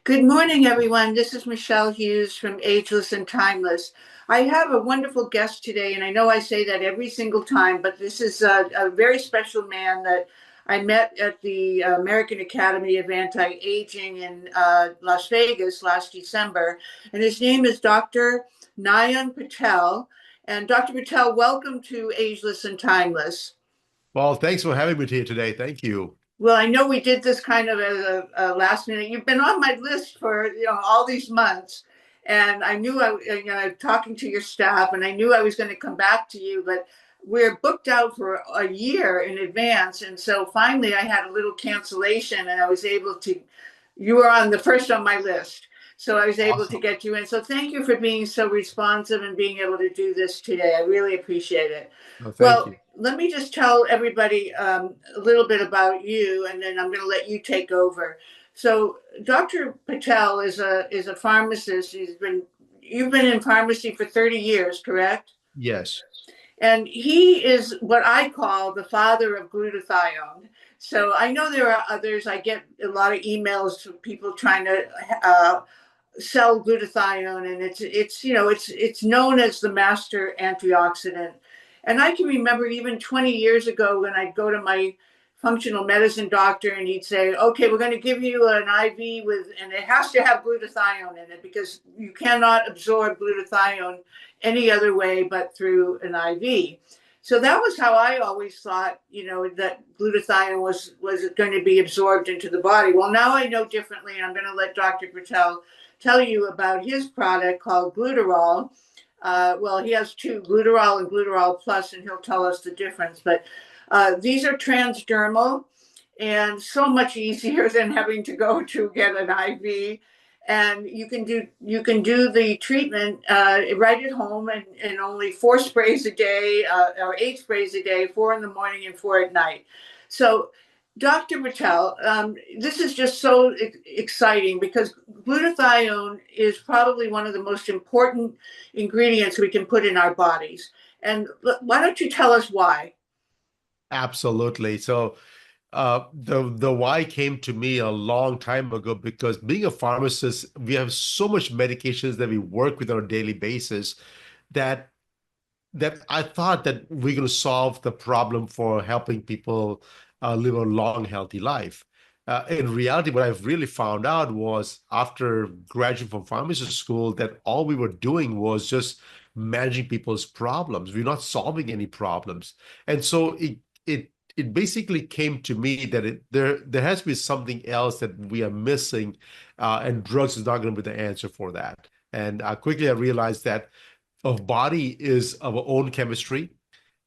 Good morning, everyone. This is Michele Hughes from Ageless and Timeless. I have a wonderful guest today, and I know I say that every single time, but this is a very special man that I met at the American Academy of Anti-Aging in Las Vegas last December. And his name is Dr. Nayan Patel. And Dr. Patel, welcome to Ageless and Timeless. Well, thanks for having me here today. Thank you. Well, I know we did this kind of as a last minute. You've been on my list for all these months, and I knew talking to your staff, and I knew I was going to come back to you, but we're booked out for a year in advance, and so finally I had a little cancellation, and I was able to. You were on the first on my list, so I was able to Awesome. get you in. So thank you for being so responsive and being able to do this today. I really appreciate it. No, thank Well, you. let me just tell everybody a little bit about you, and then I'm going to let you take over. So, Dr. Patel is a pharmacist. You've been in pharmacy for 30 years, correct? Yes. And he is what I call the father of glutathione. So I know there are others. I get a lot of emails from people trying to sell glutathione, and it's known as the master antioxidant. And I can remember even 20 years ago when I'd go to my functional medicine doctor and he'd say, okay, we're going to give you an IV with, and it has to have glutathione in it because you cannot absorb glutathione any other way but through an IV. So that was how I always thought, that glutathione was going to be absorbed into the body. Well, now I know differently, and I'm going to let Dr. Patel tell you about his product called Glutaryl. Well, he has two, Glutaryl and Glutaryl Plus, and he'll tell us the difference. But these are transdermal and so much easier than having to go to get an IV. And you can do the treatment right at home and only 4 sprays a day or 8 sprays a day, 4 in the morning and 4 at night. So Dr. Patel, this is just so exciting because glutathione is probably one of the most important ingredients we can put in our bodies. And why don't you tell us why? Absolutely. So the why came to me a long time ago because being a pharmacist, we have so much medications that we work with on a daily basis that I thought that we're going to solve the problem for helping people live a long, healthy life. In reality, what I've really found out was after graduating from pharmacy school that all we were doing was just managing people's problems. We're not solving any problems. And so it basically came to me that there has to be something else that we are missing, and drugs is not going to be the answer for that. And quickly I realized that our body is our own chemistry.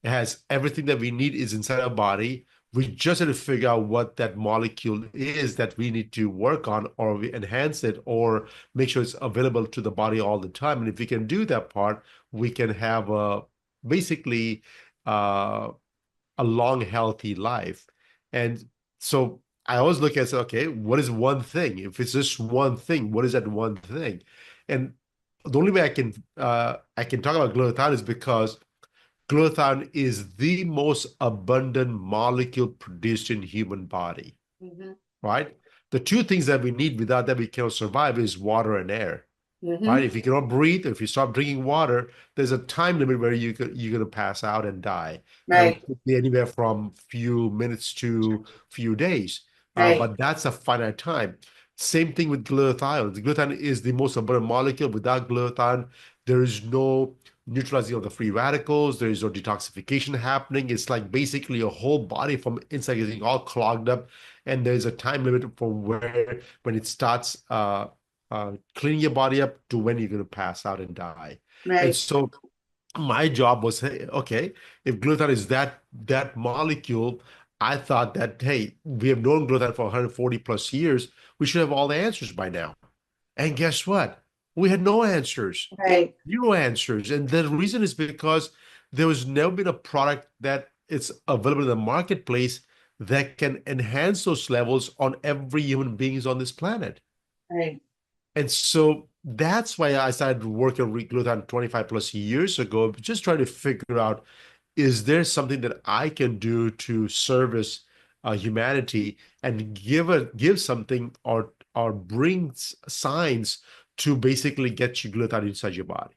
It has everything that we need is inside our body. We just have to figure out what that molecule is that we need to work on, or we enhance it, or make sure it's available to the body all the time. And if we can do that part, we can have basically uh, a long, healthy life. And so I always look at it, say, okay, what is one thing? If it's just one thing, what is that one thing? And the only way I can talk about glutathione is because glutathione is the most abundant molecule produced in human body, Mm-hmm. right? The two things that we need without that we cannot survive is water and air, right? Mm-hmm. If you cannot breathe, if you stop drinking water, there's a time limit where you're going to pass out and die. It Right. could be anywhere from few minutes to few days, Right. but that's a finite time. Same thing with glutathione. The glutathione is the most abundant molecule. Without glutathione, there is no neutralizing of the free radicals. There is no detoxification happening. It's like basically your whole body from inside getting all clogged up, and there's a time limit from where when it starts cleaning your body up to when you're going to pass out and die. And Right. so my job was, hey, okay, if glutathione is that molecule, I thought that, hey, we have known glutathione for 140 plus years. We should have all the answers by now. And guess what? We had no answers, Right. zero answers. And the reason is because there was never been a product that is available in the marketplace that can enhance those levels on every human beings on this planet. Right. And so that's why I started working with glutathione 25 plus years ago, just trying to figure out, is there something that I can do to service humanity and give something or or brings signs to basically get you glutathione inside your body.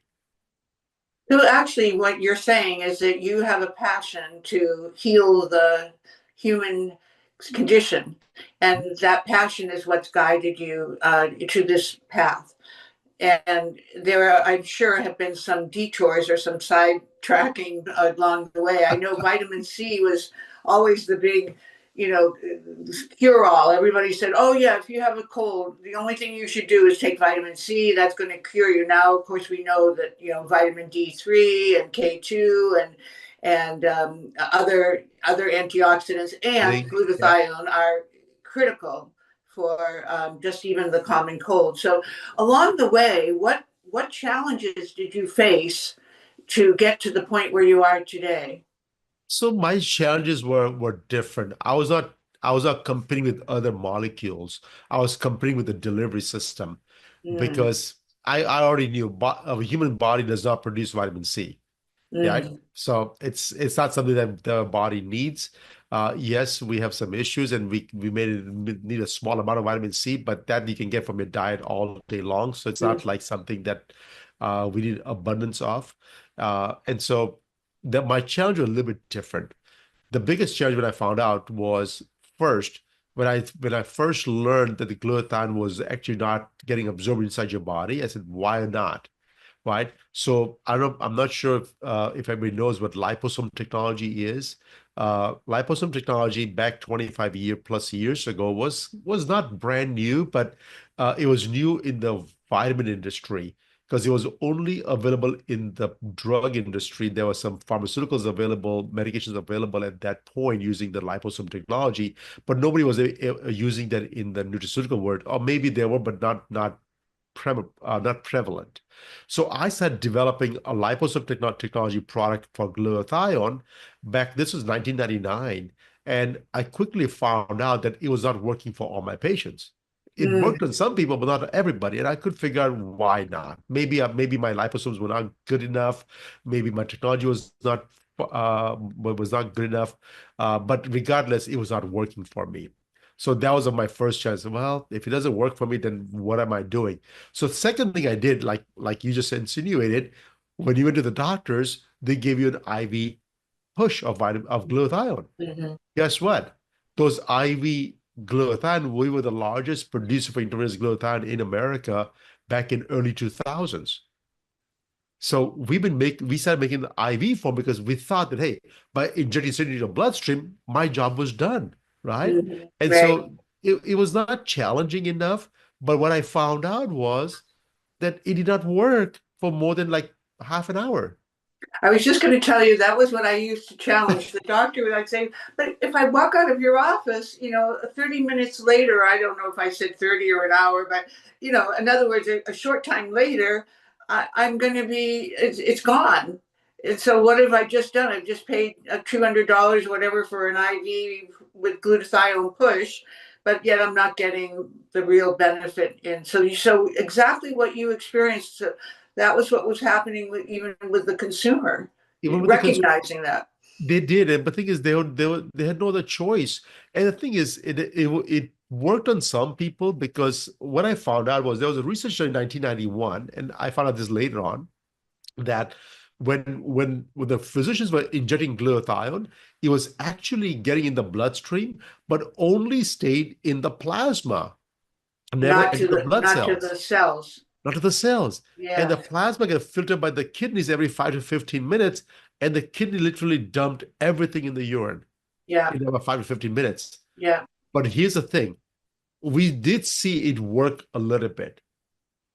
So actually, what you're saying is that you have a passion to heal the human condition, and that passion is what's guided you to this path. And there are, I'm sure, have been some detours or some side tracking along the way. I know vitamin C was always the big, you know, cure all. Everybody said, oh, yeah, if you have a cold, the only thing you should do is take vitamin C. That's going to cure you. Now, of course, we know that, you know, vitamin D3 and K2 and other antioxidants and Zinc, yeah. glutathione are critical for just even the common cold. So along the way, what challenges did you face to get to the point where you are today? So my challenges were different. I was not competing with other molecules. I was competing with the delivery system Mm, because I already knew a human body does not produce vitamin C. Yeah. mm, So it's not something that the body needs. Yes, we have some issues, and we may need a small amount of vitamin C, but that you can get from your diet all day long. So it's not mm, like something that we need abundance of. And so that my challenge was a little bit different. The biggest challenge when I found out was first when I first learned that the glutathione was actually not getting absorbed inside your body. I said, why not? Right? So I'm not sure if everybody knows what liposome technology is. Liposome technology back 25 plus years ago was not brand new, but it was new in the vitamin industry because it was only available in the drug industry. There were some pharmaceuticals available, medications available at that point using the liposome technology, but nobody was using that in the nutraceutical world, or maybe there were, but not prevalent. So I started developing a liposome technology product for glutathione back, this was 1999. And I quickly found out that it was not working for all my patients. It mm, worked on some people, but not everybody. And I could figure out why not. Maybe my liposomes were not good enough. Maybe my technology was not good enough. But regardless, it was not working for me. So that was my first chance. Well, if it doesn't work for me, then what am I doing? So the second thing I did, like you just insinuated, when you went to the doctors, they gave you an IV push of glutathione. mhm. Guess what? Those IV glutathione, we were the largest producer for intravenous glutathione in America back in early 2000s. So we started making the IV form because we thought that, hey, by injecting straight into your bloodstream, my job was done, right? Mhm. And Right. so it was not challenging enough. But what I found out was that it did not work for more than like half an hour. I was just going to tell you that was what I used to challenge the doctor. I'd say, but if I walk out of your office, you know, 30 minutes later, I don't know if I said 30 or an hour, but, you know, in other words, a short time later, I'm going to be, it's gone. And so what have I just done? I've just paid $200, whatever, for an IV with glutathione push, but yet I'm not getting the real benefit in. So exactly what you experienced. That was what was happening with even with the consumer, Even with the consumer, recognizing that. they did it. But the thing is, they had no other choice. And the thing is, it worked on some people because what I found out was there was a researcher in 1991, and I found out this later on, that when the physicians were injecting glutathione, it was actually getting in the bloodstream, but only stayed in the plasma, never entered the blood Not to cells, the cells. not to the cells. And the Yeah, plasma gets filtered by the kidneys every 5 to 15 minutes, and the kidney literally dumped everything in the urine yeah, in about 5 to 15 minutes. yeah. But here's the thing. We did see it work a little bit.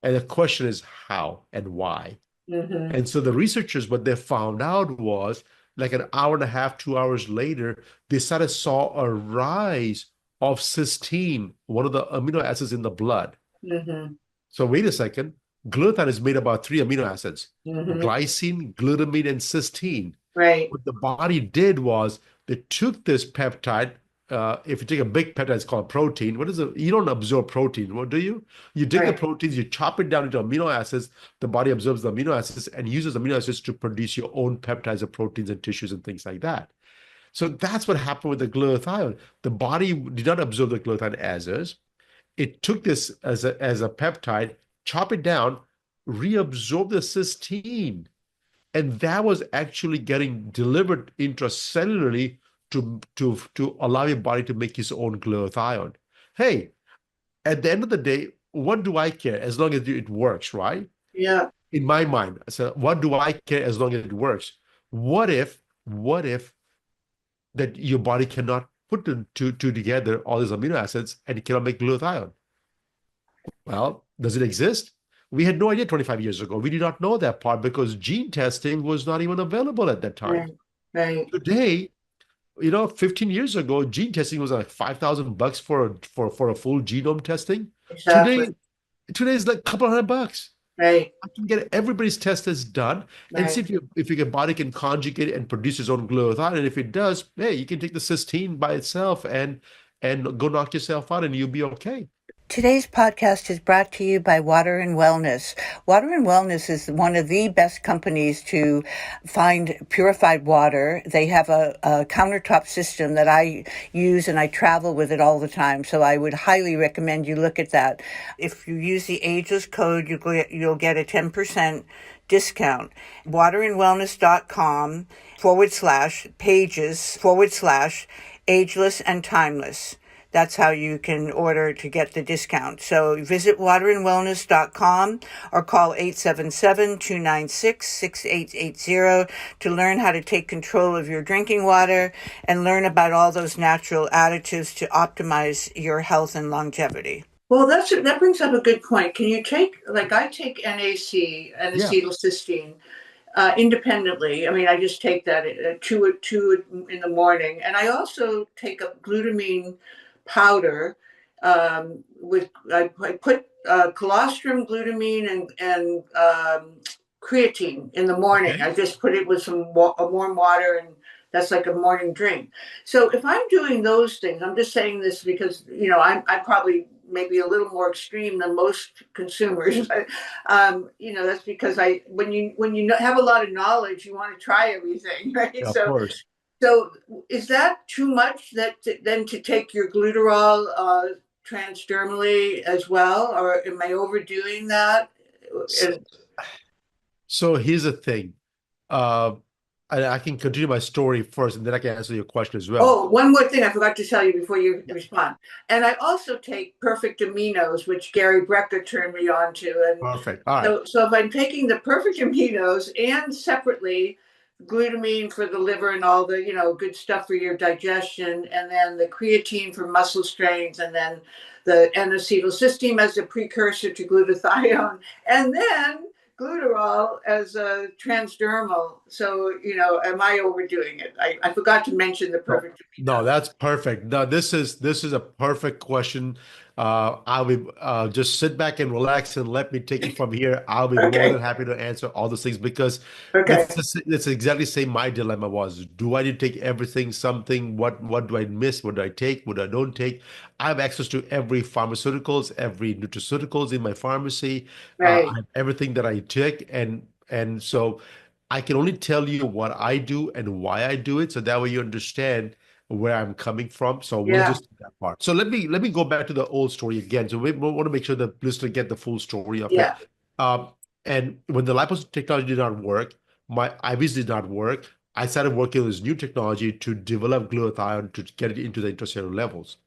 And the question is how and why. Hmm. And so the researchers, what they found out was like an hour and a half, 2 hours later, they started saw a rise of cysteine, one of the amino acids in the blood. Hmm. So wait a second. Glutathione is made about three amino acids: Hmm. glycine, glutamine, and cysteine. Right. What the body did was they took this peptide. If you take a big peptide, it's called protein. What is it? You don't absorb protein, what do you? You take the Right. proteins, you chop it down into amino acids. The body absorbs the amino acids and uses amino acids to produce your own peptides of proteins and tissues and things like that. So that's what happened with the glutathione. The body did not absorb the glutathione as is. it took this as a peptide, chop it down, reabsorb the cysteine, and that was actually getting delivered intracellularly to allow your body to make its own glutathione. Hey, at the end of the day, what do I care as long as it works, right? Yeah. In my mind, so what do I care as long as it works? What if that your body cannot put the two together, all these amino acids, and it cannot make glutathione? Well, does it exist? We had no idea 25 years ago. We did not know that part because gene testing was not even available at that time. Right. Right. Today, 15 years ago, gene testing was like $5,000 for a full genome testing. Exactly. Today, today is like a couple $100. Right. I can get everybody's test is done and see Right. if your body can conjugate and produce its own glutathione. And if it does, hey, you can take the cysteine by itself and go knock yourself out and you'll be okay. Today's podcast is brought to you by Water and Wellness. Water and Wellness is one of the best companies to find purified water. They have a countertop system that I use and I travel with it all the time. So I would highly recommend you look at that. If you use the Ageless code, you'll get a 10% discount. Waterandwellness.com /pages/ ageless and timeless. That's how you can order to get the discount. So visit waterandwellness.com or call 877-296-6880 to learn how to take control of your drinking water and learn about all those natural additives to optimize your health and longevity. Well, that brings up a good point. Can you take, like I take NAC and Yeah. acetylcysteine independently. I mean, I just take that two in the morning, and I also take a glutamine powder with I put colostrum, glutamine, and creatine in the morning. Okay. I just put it with some warm water, and that's like a morning drink. So if I'm doing those things, I'm just saying this because I probably maybe a little more extreme than most consumers. That's because when you have a lot of knowledge, you want to try everything, right? Yeah, of course. So is that too much then to take your glutarol transdermally as well, or am I overdoing that? So here's the thing. Uh, and I can continue my story first, and then I can answer your question as well. Oh, one more thing I forgot to tell you before you Yeah. respond. And I also take Perfect Aminos, which Gary Brecker turned me on to. And Perfect. All right. so if I'm taking the Perfect Aminos and separately glutamine for the liver and all the good stuff for your digestion, and then the creatine for muscle strength, and then the N-acetylcysteine as a precursor to glutathione, and then glutarol as a transdermal. So, am I overdoing it? I forgot to mention the No, perfect no, amino. that's perfect. No, this is a perfect question. I will just sit back and relax and let me take it from here. I'll be more than Okay. happy to answer all those things because Okay. that's exactly the same my dilemma was. Do I need to take everything, something? What do I miss? What do I take? What I don't take? I have access to every pharmaceuticals, every nutraceuticals in my pharmacy. I Right. have everything that I take, and so I can only tell you what I do and why I do it, so that way you understand where I'm coming from. So we'll Yeah. just do that part. So let me go back to the old story again. So we want to make sure the listener get the full story of it. Yeah. Um, and when the liposome technology did not work, my IVs did not work. I started working on this new technology to develop glutathione to get it into the intracellular levels.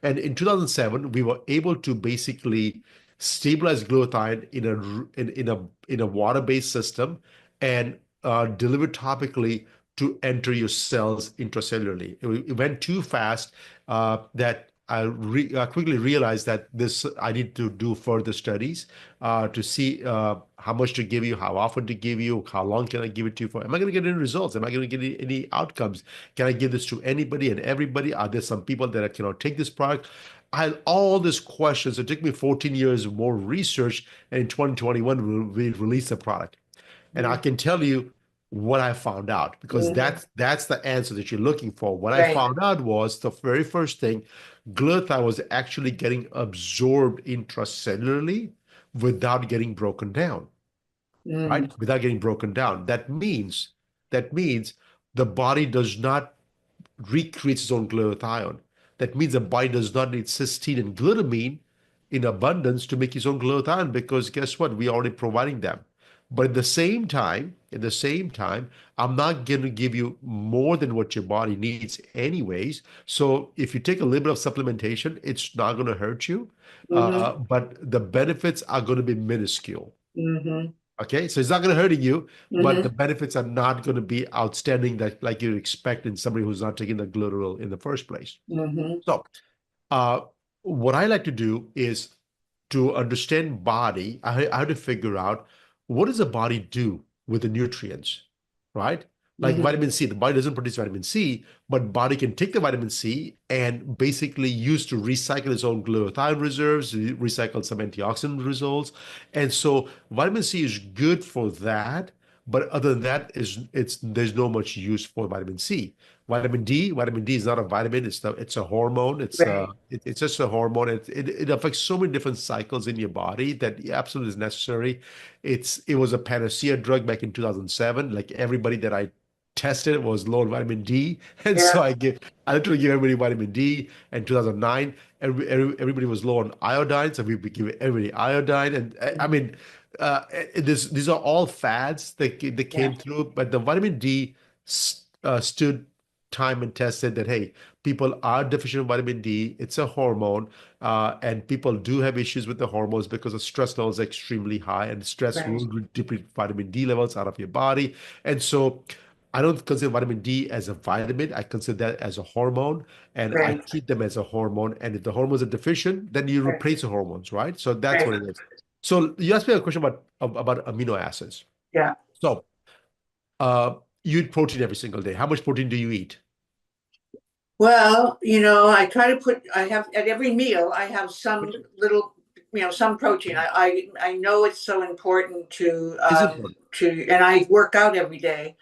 And in 2007, we were able to basically stabilize glutathione in a water-based system and deliver topically to enter your cells intracellularly. It went too fast that I quickly realized that I need to do further studies to see how much to give you, how often to give you, how long can I give it to you for? Am I going to get any results? Am I going to get any outcomes? Can I give this to anybody and everybody? Are there some people that cannot take this product? I had all these questions. It took me 14 years more research, and in 2021 we released the product. And I Mm-hmm. can tell you what I found out because Mm-hmm. that's the answer that you're looking for. What I Right. found out was the very first thing, glutathione was actually getting absorbed intracellularly without getting broken down, Mm. right? Without getting broken down. That means the body does not recreate its own glutathione. That means the body does not need cysteine and glutamine in abundance to make his own glutathione because guess what? We're already providing them. But at the same time, I'm not going to give you more than what your body needs anyways. So if you take a little bit of supplementation, it's not going to hurt you. Mm-hmm. But the benefits are going to be minuscule. Mm-hmm. Okay, so it's not going to hurt you, but the Mm-hmm. benefits are not going to be outstanding that like you'd expect in somebody who's not taking the Glutaryl in the first place. Mm-hmm. So, uh, what I like to do is to understand body, I have to figure out what does the body do with the nutrients, right? Like Mm-hmm. vitamin C, the body doesn't produce vitamin C, but body can take the vitamin C and basically use to recycle its own glutathione reserves, recycle some antioxidant results. And so vitamin C is good for that, but other than that, it's there's no much use for vitamin C. Vitamin D is not a vitamin, it's a hormone. Right. It's just a hormone. It affects so many different cycles in your body that absolutely is necessary. It was a panacea drug back in 2007. Like everybody that I tested was low in vitamin D. And Yeah. so I literally give everybody vitamin D. In 2009, everybody was low on iodine. So we give everybody iodine. And I Mm-hmm. mean, these are all fads that Yeah. came through, but the vitamin D stood time and tested that, hey, people are deficient in vitamin D. It's a hormone, and people do have issues with the hormones because the stress levels are extremely high, and stress Right. will deplete vitamin D levels out of your body. And so I don't consider vitamin D as a vitamin. I consider that as a hormone, and I Right. treat them as a hormone. And if the hormones are deficient, then you Right. replace the hormones, right? So that's Right. what it is. So you asked me a question about amino acids. Yeah. So uh, you eat protein every single day. How much protein do you eat? Well, I try to I have at every meal, I have some little, some protein. I know it's so important Is important. and I work out every day.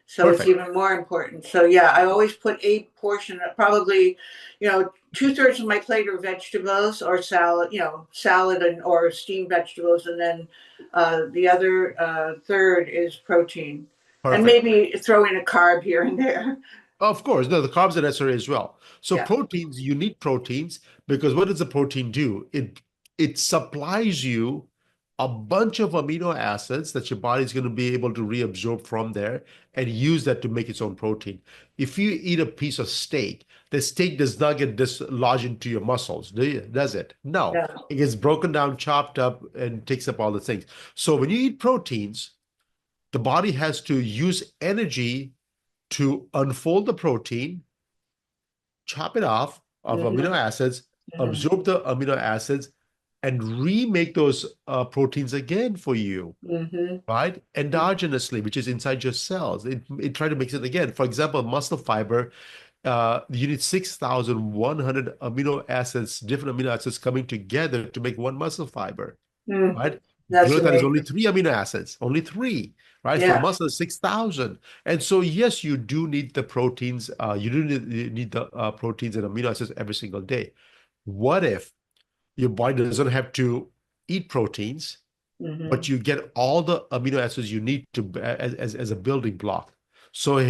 So it's Perfect. even more important. So yeah, I always put a portion, probably, 2/3 of my plate are vegetables or salad, salad or steamed vegetables. And then the other third is protein. And Perfect. maybe throw in a carb here and there. Of course, no, the carbs are necessary as well. So Yeah. proteins, you need proteins because what does the protein do? It supplies you a bunch of amino acids that your body is going to be able to reabsorb from there and use that to make its own protein. If you eat a piece of steak, the steak does not get dislodged into your muscles, does it? No. No. It gets broken down, chopped up, and takes up all the things. So when you eat proteins, the body has to use energy to unfold the protein, chop it off of amino Hmm. acids, Hmm. absorb the amino acids, and remake those proteins again for you, Hmm. right? Endogenously, which is inside your cells. It try to mix it again. For example, muscle fiber, you need 6,100 amino acids, different amino acids coming together to make one muscle fiber, Hmm. right? That's Glutathione is only amazing. three amino acids, only three, right? For Yeah. muscle, 6,000. And so, yes, you do need the proteins. You do need the proteins and amino acids every single day. What if your body doesn't have to eat proteins, Hmm. but you get all the amino acids you need to as a building block? So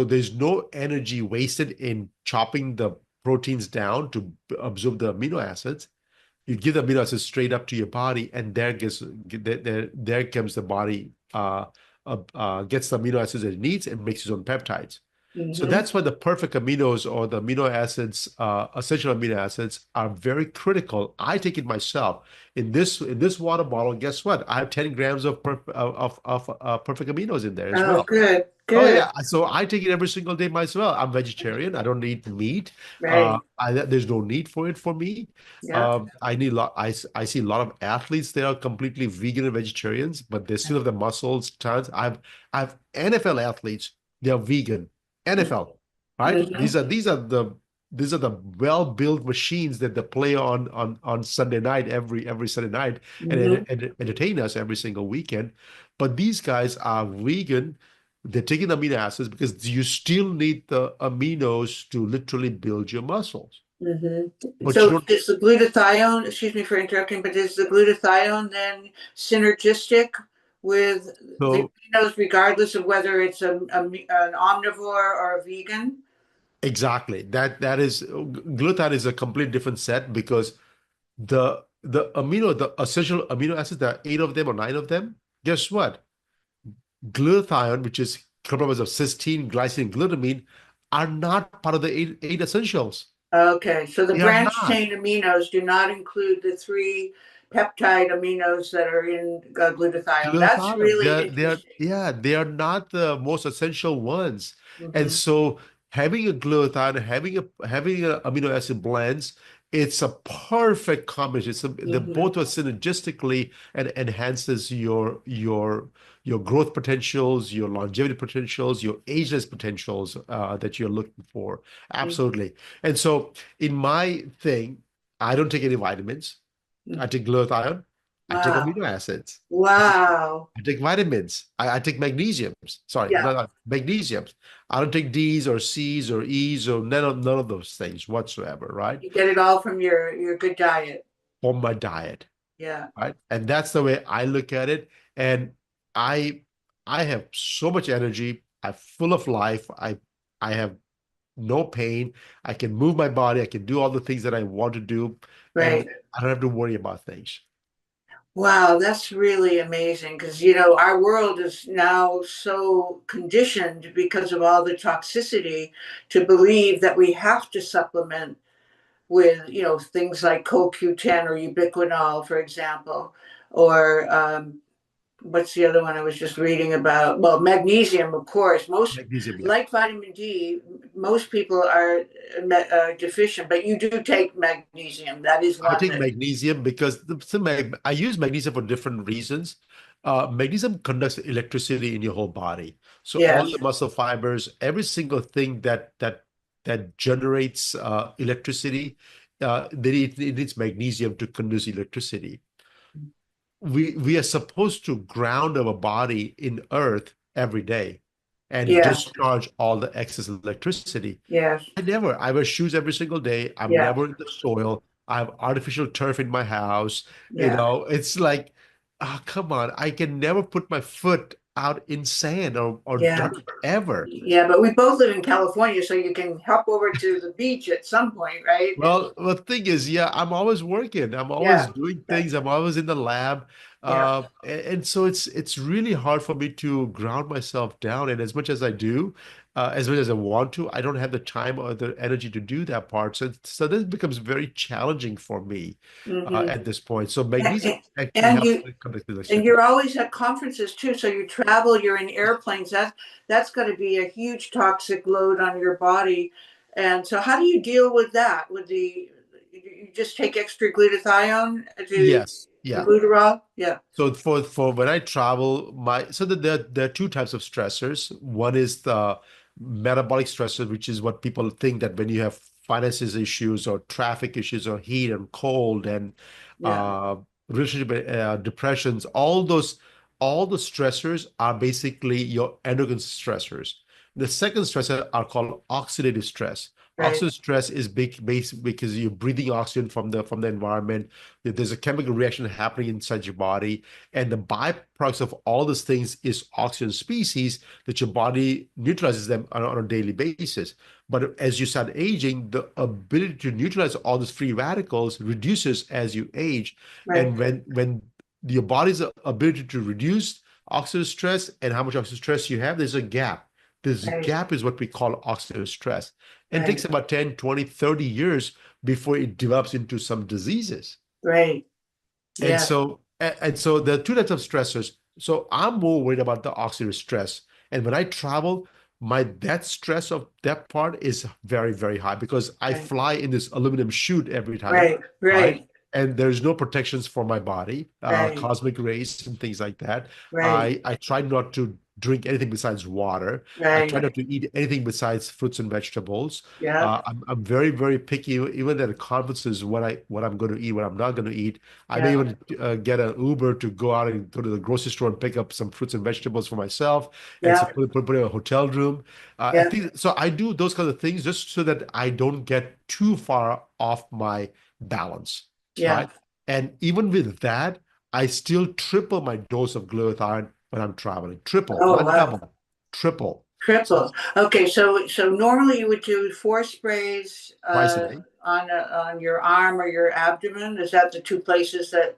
there's no energy wasted in chopping the proteins down to absorb the amino acids. You give the amino acids straight up to your body, and there comes the body gets the amino acids it needs and makes its own peptides. So Hmm. that's why the perfect aminos or the amino acids, essential amino acids, are very critical. I take it myself. In this water bottle, guess what? I have 10 grams of perfect aminos in there as Oh, well. good. Oh Good. yeah, so I take it every single day myself. I'm vegetarian. I don't eat meat. Right. There's no need for it for me. Yeah. I need a lot. I see a lot of athletes. They are completely vegan and vegetarians, but they still have the muscles, tons. I've NFL athletes. They are vegan. NFL, right? Hmm. These are the well-built machines that they play on Sunday night every Sunday night and Hmm. entertain us every single weekend. But these guys are vegan. They're taking amino acids because you still need the aminos to literally build your muscles. Hmm. But you So don't. is the glutathione, excuse me for interrupting, but is the glutathione then synergistic with the So aminos, regardless of whether it's an omnivore or a vegan? exactly that is glutathione is a complete different set because the the essential amino acids, there are 8 of them or 9 of them. Guess what? Glutathione, which is composed of cysteine, glycine, glutamine, are not part of the eight essentials. Okay, so the They are branched not. chain aminos do not include the three peptide aminos that are in glutathione. That's Glutathione. really They are, interesting. yeah, they are not the most essential ones. And Hmm. so having a glutathione, having a amino acid blends, it's a perfect combination. They Hmm. both are synergistically and enhances your growth potentials, your longevity potentials, your ageless potentials that you're looking for. Hmm. Absolutely. And so in my thing, I don't take any vitamins. I take glutathione. I take Wow. amino acids. Wow. I take vitamins. I take magnesiums. Sorry, Yeah, not magnesiums. I don't take D's or C's or E's or none of those things whatsoever, right? you get it all from your good diet. For my diet, Yeah. right? And that's the way I look at it. And I I have so much energy. I'm full of life. I have no pain. I can move my body. I can do all the things that I want to do, and Right. I don't have to worry about things. Wow, that's really amazing because, our world is now so conditioned because of all the toxicity to believe that we have to supplement with, things like CoQ10 or ubiquinol, for example, or what's the other one I was just reading about? Well, magnesium, of course. Most, Magnesium, yeah. like vitamin D, most people are deficient, but you do take magnesium. That is I one take that, magnesium because I use magnesium for different reasons. Magnesium conducts electricity in your whole body. So all yes, your muscle fibers, every single thing that generates electricity, it needs magnesium to conduce electricity. We are supposed to ground our body in earth every day and yes, discharge all the excess electricity. yes, I wear shoes every single day. I'm yeah, never in the soil. I have artificial turf in my house. yeah. It's like, come on. I can never put my foot out in sand or Yeah. dirt ever. Yeah, but we both live in California, so you can hop over to the beach at some point, right? And Well, the thing is, yeah, I'm always working. I'm always yeah, doing yeah, things. I'm always in the lab. yeah. And so it's really hard for me to ground myself down. And as much as I do, as much as I want to, I don't have the time or the energy to do that part. So this becomes very challenging for me Hmm. at this point. So magnesium And, actually and helps you with conduct and electricity. you're always at conferences too, so you travel, you're in airplanes. That's got to be a huge toxic load on your body. And so, how do you deal with that? With you just take extra glutathione to Yes. and Yeah. glutarol? Yeah, So for when I travel, there are two types of stressors. One is the metabolic stressor, which is what people think that when you have finances issues or traffic issues or heat and cold and yeah, uh, relationship depressions, all the stressors are basically your endocrine stressors. The second stressor are called oxidative stress. right, Oxidative stress is big because you're breathing oxygen from the environment. There's a chemical reaction happening inside your body, and the byproducts of all these things is oxygen species that your body neutralizes them on a daily basis. But as you start aging, the ability to neutralize all these free radicals reduces as you age. right, And when your body's ability to reduce oxidative stress and how much oxidative stress you have, there's a gap. This right, gap is what we call oxidative stress. And it takes right, about 10, 20, 30 years before it develops into some diseases. right. And Yeah. so, and so there are two types of stressors. So I'm more worried about the oxidative stress. And when I travel, my that stress of that part is very, very high because I Right, fly in this aluminum chute every time, right, right? right, And there's no protections for my body, right, cosmic rays and things like that. right, I try not to drink anything besides water. I try right. not to eat anything besides fruits and vegetables. Yeah, I'm very, very picky, even at conferences, what I'm going to eat, what I'm not going to eat. I may yeah, even get an Uber to go out and go to the grocery store and pick up some fruits and vegetables for myself, and so yeah, put it in a hotel room. I yeah, think so. I do those kinds of things just so that I don't get too far off my balance, yeah. right? And even with that, I still triple my dose of glutathione when I'm traveling. Triple, Oh, not wow. double, triple. Triple. Okay, so normally you would do 4 sprays Twice a day. on your arm or your abdomen? Is that the two places that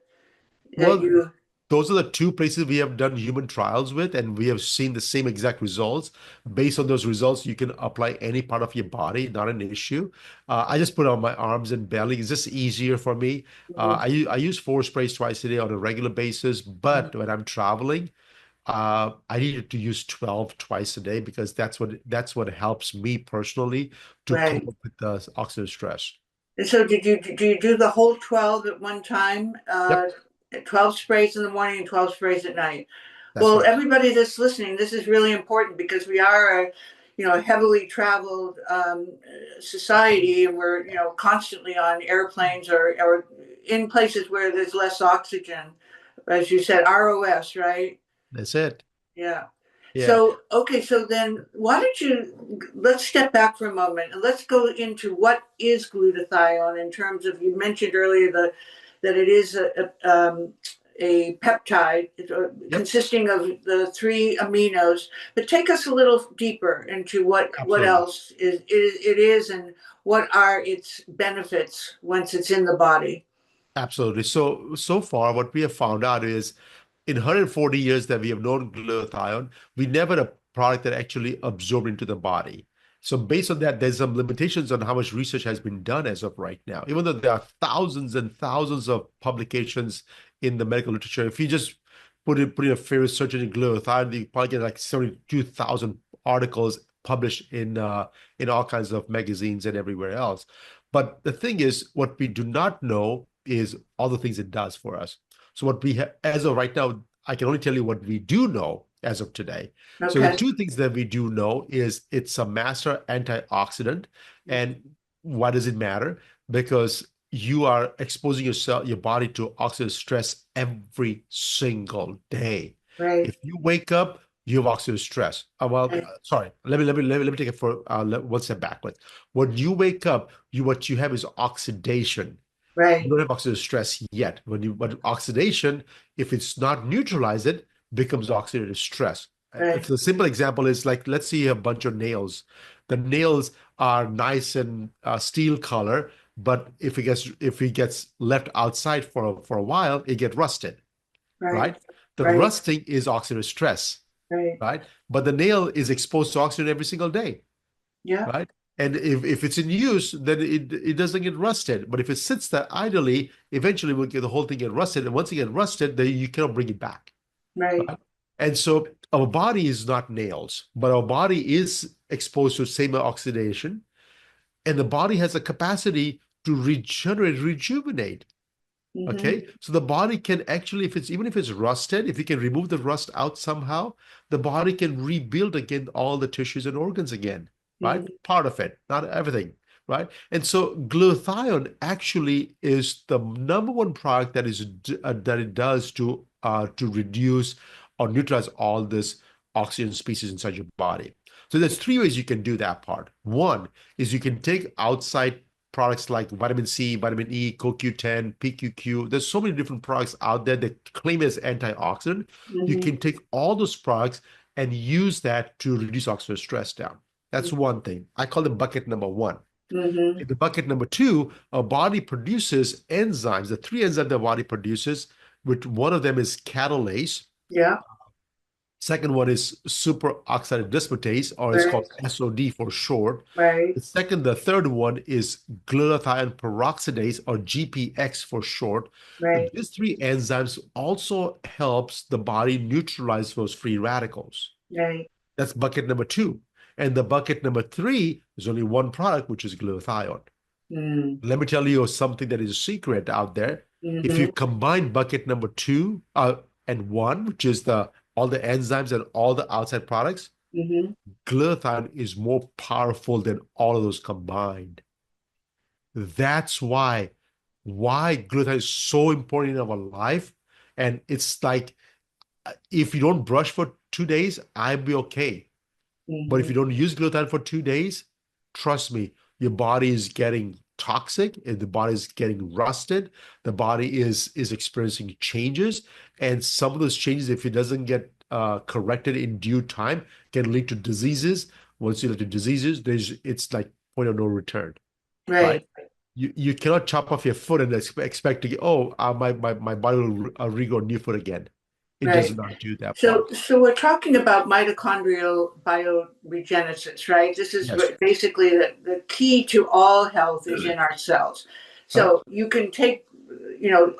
Well, you? those are the two places we have done human trials with, and we have seen the same exact results. Based on those results, you can apply any part of your body, not an issue. I just put it on my arms and belly. It's just easier for me. I use four sprays twice a day on a regular basis, but when I'm traveling, I needed to use 12 twice a day because that's what helps me personally to cope Right. with the oxidative stress. And so do you do the whole 12 at one time? Yep, 12 sprays in the morning and 12 sprays at night. that's Well, right. everybody that's listening, this is really important because we are a, heavily traveled society, and we're, constantly on airplanes or in places where there's less oxygen. As you said, ROS, right? That's it. Yeah. Yeah, So, okay, so then why don't let's step back for a moment and let's go into what is glutathione in terms of, you mentioned earlier that it is a peptide yep, consisting of the three aminos, but take us a little deeper into what absolutely. else it is and what are its benefits once it's in the body. Absolutely. So far, what we have found out is in 140 years that we have known glutathione, we never had a product that actually absorbed into the body. So based on that, there's some limitations on how much research has been done as of right now. Even though there are thousands and thousands of publications in the medical literature, if you just put in a favorite search engine glutathione, you probably get like 72,000 articles published in all kinds of magazines and everywhere else. But the thing is, what we do not know is all the things it does for us. So what we have as of right now, I can only tell you what we do know as of today. So the Okay. two things that we do know is it's a master antioxidant. And why does it matter? Because you are exposing your body to oxidative stress every single day. Right. If you wake up, you have oxidative stress. Right. Sorry. Let me take it for one step backwards. When you wake up, what you have is oxidation. You Right. don't have oxidative stress yet. But oxidation, if it's not neutralized, it becomes oxidative stress. If Right. the simple example is like, let's say you have a bunch of nails. The nails are nice and steel color, but if it gets left outside for a while, it get rusted, Right. right? The Right. rusting is oxidative stress, Right. right? But the nail is exposed to oxygen every single day, Yeah. right? And if it's in use, then it doesn't get rusted. But if it sits there idly, eventually we'll get the whole thing get rusted. And once it get rusted, then you cannot bring it back, Right. right? And so our body is not nails, but our body is exposed to same oxidation, and the body has a capacity to regenerate, rejuvenate. Mm-hmm. Okay, so the body can actually, even if it's rusted, if you can remove the rust out somehow, the body can rebuild again all the tissues and organs again, right? Mm-hmm. Part of it, not everything, right? And so glutathione actually is the number one product that it does to reduce or neutralize all this oxygen species inside your body. So there's three ways you can do that part. One is you can take outside products like vitamin C, vitamin E, CoQ10, PQQ. There's so many different products out there that claim as antioxidant. You Mm-hmm. can take all those products and use that to reduce oxidative stress down. That's one thing. I call them bucket number one. Mm-hmm. In the bucket number two, our body produces enzymes, the three enzymes the body produces, which one of them is catalase. Yeah. Second one is superoxide dismutase, or it's Right. called SOD for short. Right. The third one is glutathione peroxidase, or GPX for short. Right. These three enzymes also helps the body neutralize those free radicals. Right. That's bucket number two. And the bucket number three is only one product, which is glutathione. Mm. Let me tell you something that is a secret out there. If Mm-hmm. you combine bucket number two and one, which is the all the enzymes and all the outside products, Mm-hmm. glutathione is more powerful than all of those combined. That's why glutathione is so important in our life. And it's like if you don't brush for 2 days, I'll be okay. But if Mm-hmm. you don't use glutathione for 2 days, trust me, your body is getting toxic, and the body is getting rusted, the body is experiencing changes, and some of those changes, if it doesn't get corrected in due time, can lead to diseases. Once you lead to diseases, it's like point of no return, right? Right. You cannot chop off your foot and expect to get, oh, my body will regrow new foot again. It does Right. not do that So, part. so we're talking about mitochondrial bioregenesis, right? This is Yes. basically the key to all health is in our cells. Huh? So you can take,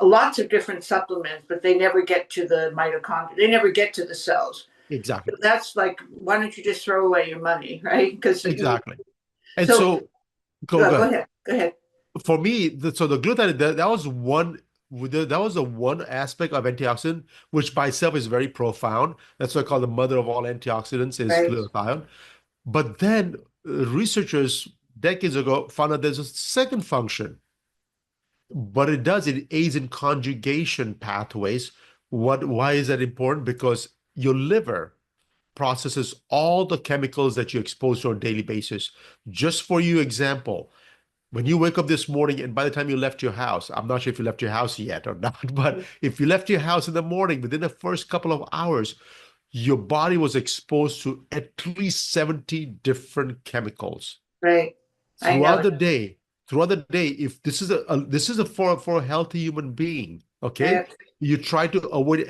lots of different supplements, but they never get to the mitochondria. They never get to the cells. Exactly. So that's like, why don't you just throw away your money, right? Because Exactly. And so so go go ahead. ahead, go ahead. For me, so the glutathione, that was one, that was the one aspect of antioxidant, which by itself is very profound. That's why I call the mother of all antioxidants is Right, glutathione. But then researchers decades ago found out there's a second function. But it aids in conjugation pathways. Why is that important? Because your liver processes all the chemicals that you expose to on a daily basis. Just for you example, when you wake up this morning and by the time you left your house, I'm not sure if you left your house yet or not, but if you left your house in the morning, within the first couple of hours, your body was exposed to at least 70 different chemicals right. I throughout know. the day. Throughout the day, if this is a for a healthy human being, okay, Yeah, you try to avoid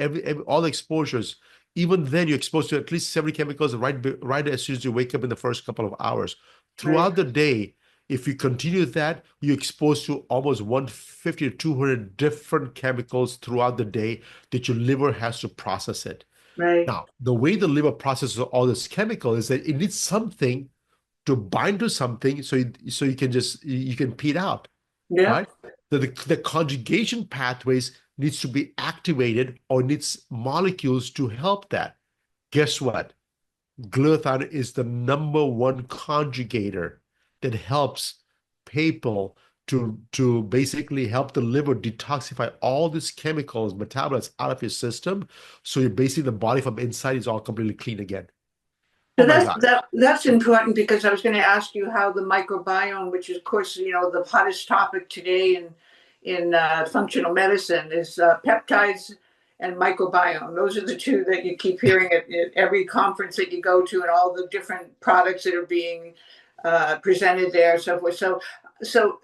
all exposures. Even then you're exposed to at least 70 chemicals right as soon as you wake up in the first couple of hours. right, Throughout the day, if you continue that, you're exposed to almost 150 to 200 different chemicals throughout the day that your liver has to process it. right. Now, the way the liver processes all this chemical is that it needs something to bind to something so you can you can pee it out, Yeah. right? So the conjugation pathways needs to be activated or needs molecules to help that. Guess what? Glutathione is the number one conjugator that helps people to basically help the liver detoxify all these chemicals, metabolites out of your system. So you're basically the body from inside is all completely clean again. Oh So my God. that's important because I was going to ask you how the microbiome, which is of course the hottest topic today in functional medicine, is peptides and microbiome. Those are the two that you keep hearing at every conference that you go to, and all the different products that are being presented there, so forth. So,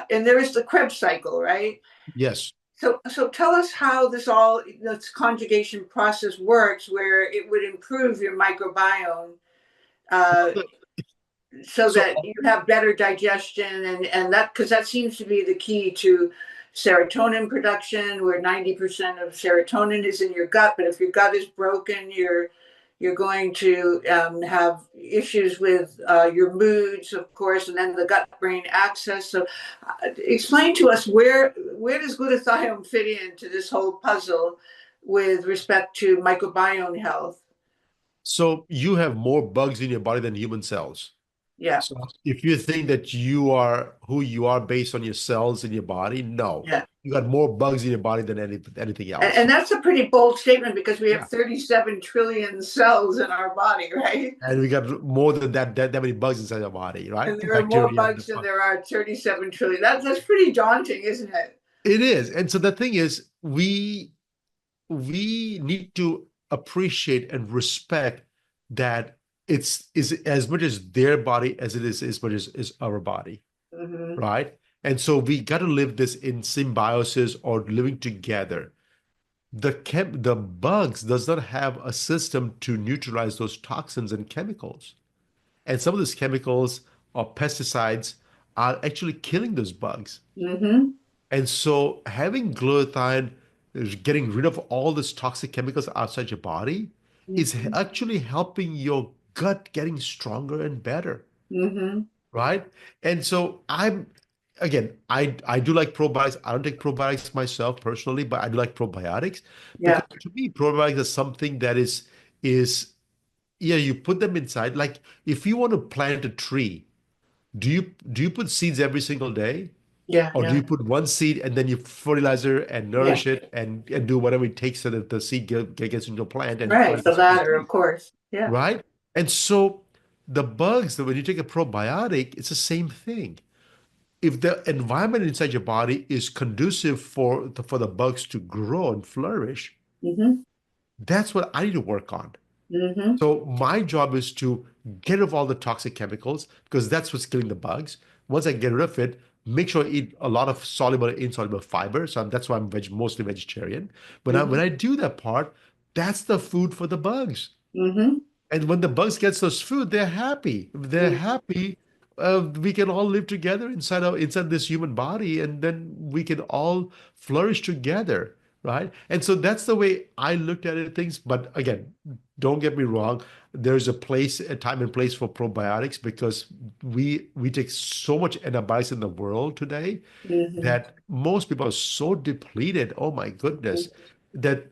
and there is the Krebs cycle, right? Yes. So tell us how this conjugation process works, where it would improve your microbiome, uh, so So that you have better digestion, and that, because that seems to be the key to serotonin production, where 90% of serotonin is in your gut. But if your gut is broken, you're going to have issues with your moods, of course, and then the gut-brain axis. So, explain to us where does glutathione fit into this whole puzzle with respect to microbiome health? So you have more bugs in your body than human cells. Yeah, So if you think that you are who you are based on your cells in your body, no. yeah. You got more bugs in your body than anything else. And that's a pretty bold statement because we have Yeah. 37 trillion cells in our body, right? And we got more than that many bugs inside your body, right? And The there are more bacteria and the bugs than there are 37 trillion. That's pretty daunting, isn't it? It is. And so the thing is, we need to appreciate and respect that it's is as much as their body as it is as much as is our body, Hmm. right? And so we got to live this in symbiosis or living together. The bugs does not have a system to neutralize those toxins and chemicals. And some of those chemicals or pesticides are actually killing those bugs. Hmm. And so having glutathione, getting rid of all these toxic chemicals outside your body, is Hmm. actually helping your gut getting stronger and better, Hmm. right? And so I do like probiotics. I don't take probiotics myself personally, but I do like probiotics Yeah, because to me, probiotics is something that is yeah, you put them inside. Like if you want to plant a tree, do you put seeds every single day? yeah, Or do no, you put one seed and then you fertilizer and yeah, nourish it and do whatever it takes so that the seed gets into a plant and right. plant The gets into a latter, of tree, course. Yeah. right? And so the bugs, that when you take a probiotic, it's the same thing. If the environment inside your body is conducive for the bugs to grow and flourish, Hmm. that's what I need to work on. Hmm. So my job is to get rid of all the toxic chemicals because that's what's killing the bugs. Once I get rid of it, make sure I eat a lot of soluble and insoluble fiber. So that's why I'm mostly vegetarian. When Mhm. I do that part, that's the food for the bugs. Mhm. And when the bugs gets those food, they're happy. If they're Mhm. happy, we can all live together inside this human body, and then we can all flourish together, right? And so that's the way I looked at it, things. But again, don't get me wrong. There's a time and place for probiotics because we take so much antibiotics in the world today Mhm. that most people are so depleted. Oh my goodness, that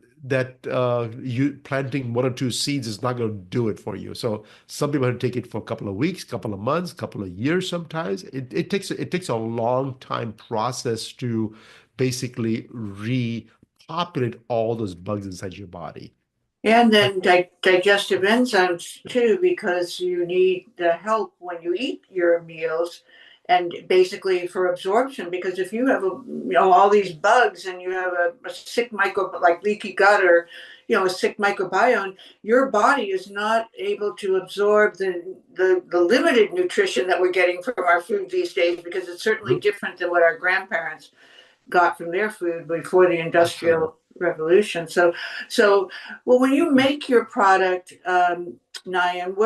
you planting one or two seeds is not going to do it for you. So some people have to take it for a couple of weeks, couple of months, couple of years. Sometimes it takes a long time process to basically repopulate all those bugs inside your body. And then digestive enzymes too, because you need the help when you eat your meals, and basically for absorption. Because if you have all these bugs and you have a sick micro like leaky gut or a sick microbiome, your body is not able to absorb the limited nutrition that we're getting from our food these days. Because it's certainly Mhm. different than what our grandparents got from their food before the Absolutely. industrial revolution. So well, when you make your product, Nayan,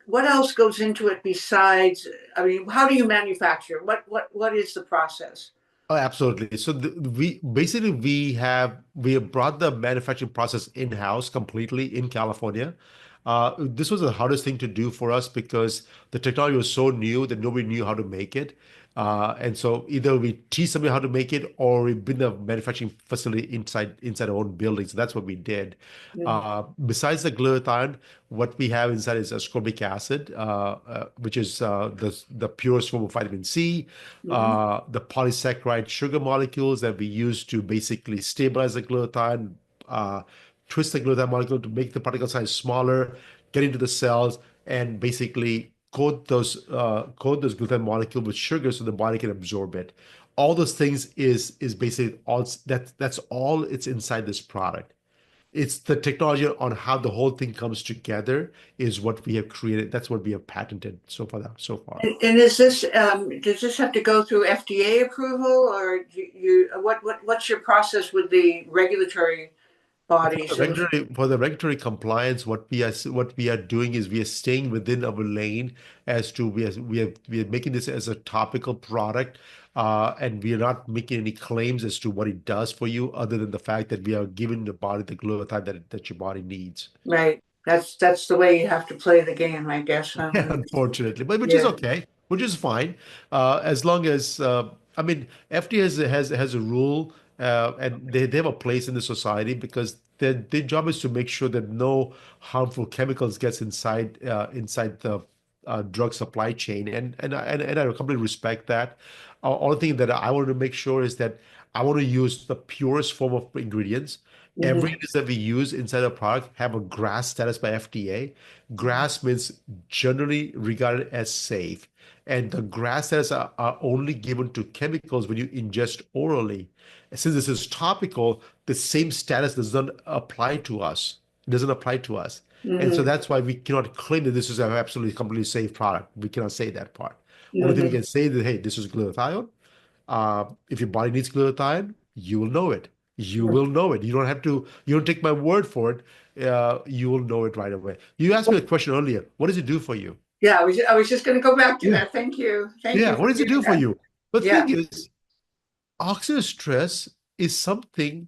what else goes into it besides? I mean, how do you manufacture? What is the process? Oh, absolutely. So we have brought the manufacturing process in-house completely in California. This was the hardest thing to do for us because the technology was so new that nobody knew how to make it. And so either we teach somebody how to make it or we build a manufacturing facility inside our own building. So that's what we did. Mm-hmm. Besides the glutathione, what we have inside is ascorbic acid, which is the purest form of vitamin C, Mm-hmm. the polysaccharide sugar molecules that we use to basically stabilize the glutathione, uh, twist the glutathione molecule to make the particle size smaller, get into the cells, and basically coat those glutathione molecule with sugar so the body can absorb it. All those things is basically that's all it's inside this product. It's the technology on how the whole thing comes together is what we have created. That's what we have patented so far. And is this does this have to go through FDA approval, or what's your process with the regulatory bodies? And For the regulatory compliance, what we are doing is we are staying within our lane as to we are making this as a topical product, and we are not making any claims as to what it does for you, other than the fact that we are giving the body the glutathione that your body needs. right, that's the way you have to play the game, I guess. Huh? Yeah, unfortunately, but which is Yeah. okay, which is fine, as long as I mean, FDA has a rule, and they have a place in the society because their job is to make sure that no harmful chemicals gets inside the drug supply chain, and I completely respect that. Only thing that I want to make sure is that I want to use the purest form of ingredients. Every Mhm. ingredient that we use inside a product have a GRAS status by FDA. GRAS means generally regarded as safe. And the GRAS status are only given to chemicals when you ingest orally. Since this is topical, the same status does not apply to us. It doesn't apply to us. And so Mhm. that's why we cannot claim that this is an absolutely completely safe product. We cannot say that part. Only thing we Mhm. can say that, hey, this is glutathione. If your body needs glutathione, you will know it. You will know it. You don't take my word for it. You will know it right away. You asked me a question earlier. What does it do for you? Yeah, I was just going to go back to Yeah. that. Thank you Yeah. for What does it doing do for that. you? The Yeah, thing is, oxidative stress is something,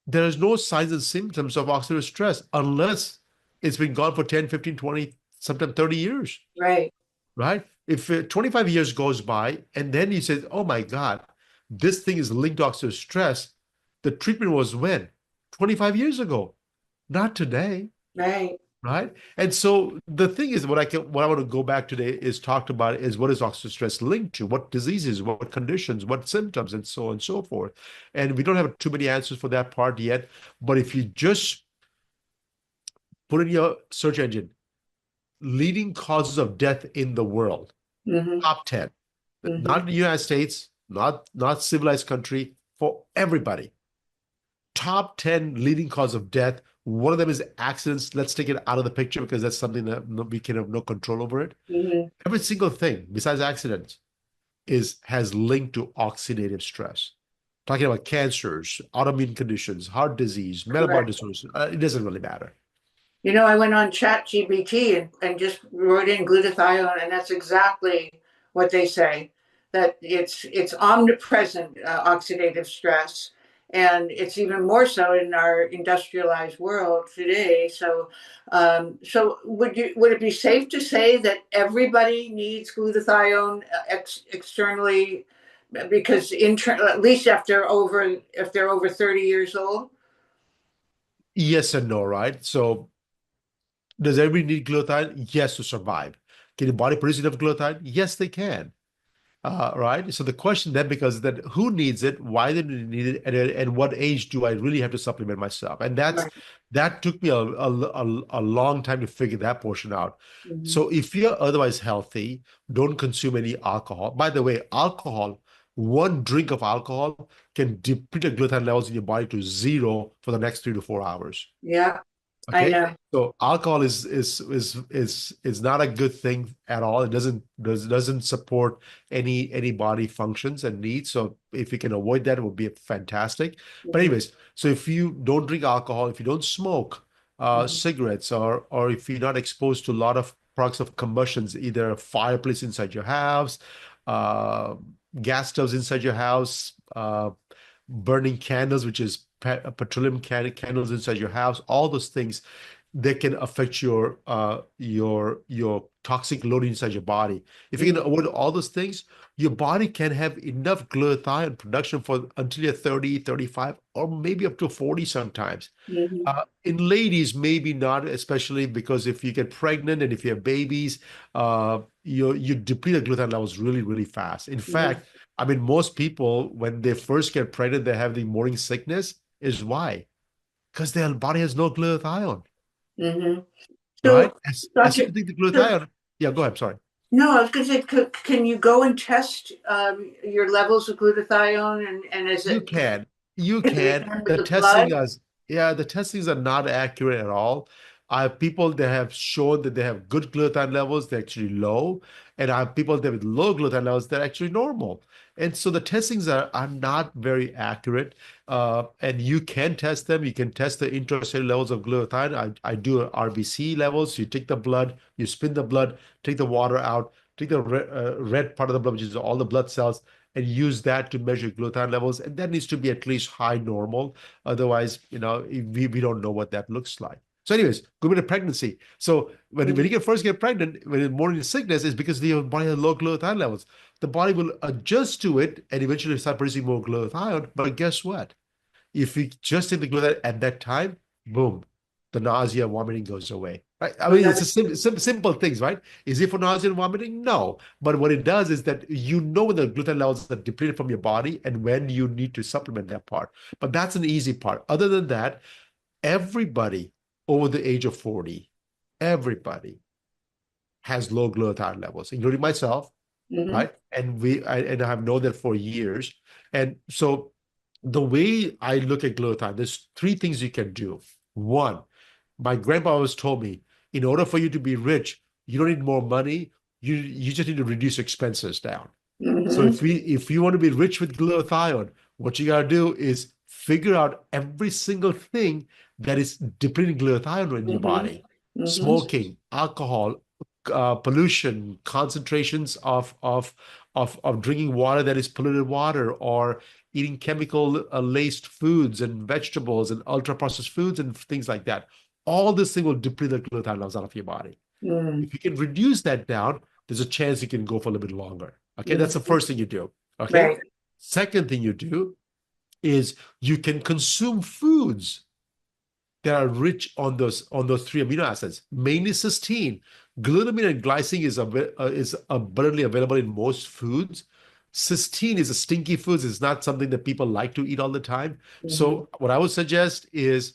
there is no signs and symptoms of oxidative stress unless it's been gone for 10, 15, 20, sometimes 30 years, right. right? If 25 years goes by and then you say, oh my God, this thing is linked to oxidative stress, the treatment was when? 25 years ago, not today, Right. right? And so the thing is, what I want to go back today is talked about is what is oxidative stress linked to, what diseases, what conditions, what symptoms, and so on and so forth. And we don't have too many answers for that part yet. But if you just put in your search engine, leading causes of death in the world, Mhm. top 10, not Mhm. in the United States, not civilized country, for everybody. Top 10 leading cause of death. One of them is accidents. Let's take it out of the picture because that's something that we can have no control over it. Mhm. Every single thing besides accidents. has linked to oxidative stress. Talking about cancers, autoimmune conditions, heart disease, metabolic Correct. disorders, it doesn't really matter. You know, I went on ChatGPT and just wrote in glutathione, and that's exactly what they say, that it's omnipresent oxidative stress, and it's even more so in our industrialized world today. So, so would it be safe to say that everybody needs glutathione externally, because at least if they're over 30 years old? Yes and no, right? So does everybody need glutathione? Yes, to survive. Can the body produce enough glutathione? Yes, they can. Right. So the question then becomes that who needs it, why do they need it, and what age do I really have to supplement myself? And Right. that took me a long time to figure that portion out. Mhm. So if you're otherwise healthy, don't consume any alcohol. By the way, alcohol, one drink of alcohol can deplete the glutathione levels in your body to zero for the next 3 to 4 hours. Yeah, I Okay, know. so alcohol is not a good thing at all. It doesn't support any body functions and needs. So if you can avoid that, it would be fantastic. But Mhm, anyways, so if you don't drink alcohol, if you don't smoke mhm, cigarettes, or if you're not exposed to a lot of products of combustions, either a fireplace inside your house, uh, gas stoves inside your house, burning candles, which is petroleum candles inside your house, all those things that can affect your toxic load inside your body. If you can mhm, avoid all those things, your body can have enough glutathione production for until you're 30, 35, or maybe up to 40 sometimes. mhm, In ladies, maybe not, especially because if you get pregnant and if you have babies, you deplete the glutathione levels really, really fast. In mhm, fact, I mean, most people, when they first get pregnant, they have the morning sickness. Is why? Because their body has no glutathione, mhm. right? So, As soon Doctor, as you take the so glutathione, yeah, go ahead. Sorry. no, I was going to say, can you go and test your levels of glutathione, and is You it can. You can it be can. done with the blood? The testings are not accurate at all. I have people that have shown that they have good glutathione levels, they're actually low. And I have people that with low glutathione levels, they're actually normal. And so the testings are not very accurate. And you can test them. You can test the intracellular levels of glutathione. I do RBC levels. You take the blood, you spin the blood, take the water out, take the red part of the blood, which is all the blood cells, and use that to measure glutathione levels. And that needs to be at least high normal. Otherwise, we don't know what that looks like. So, anyways, going to pregnancy. So when you first get pregnant, when it's morning sickness, is because your body has low glutathione levels. The body will adjust to it and eventually start producing more glutathione. But guess what? If you just take the glutathione at that time, boom, the nausea, vomiting goes away. Right? I Well, mean, it's a simple things, right? Is it for nausea and vomiting? No. But what it does is that you know when the glutathione levels are depleted from your body and when you need to supplement that part. But that's an easy part. Other than that, everybody over the age of 40, everybody has low glutathione levels, including myself, mhm, right? And I've known that for years. And so the way I look at glutathione, there's three things you can do. One, my grandpa always told me, in order for you to be rich, you don't need more money. You just need to reduce expenses down. So mhm, if you want to be rich with glutathione, what you got to do is figure out every single thing that is depleting glutathione in your mhm, body. mhm, Smoking, alcohol, pollution, concentrations of drinking water that is polluted water, or eating chemical laced foods and vegetables and ultra processed foods and things like that. All this thing will deplete the glutathione levels out of your body. mhm, If you can reduce that down, there's a chance you can go for a little bit longer. Okay, that's the mhm. first thing you do. Okay, Right. second thing you do is you can consume foods that are rich on those three amino acids, mainly cysteine. Glutamine and glycine is abundantly available in most foods. Cysteine is a stinky food. It's not something that people like to eat all the time. Mhm, So what I would suggest is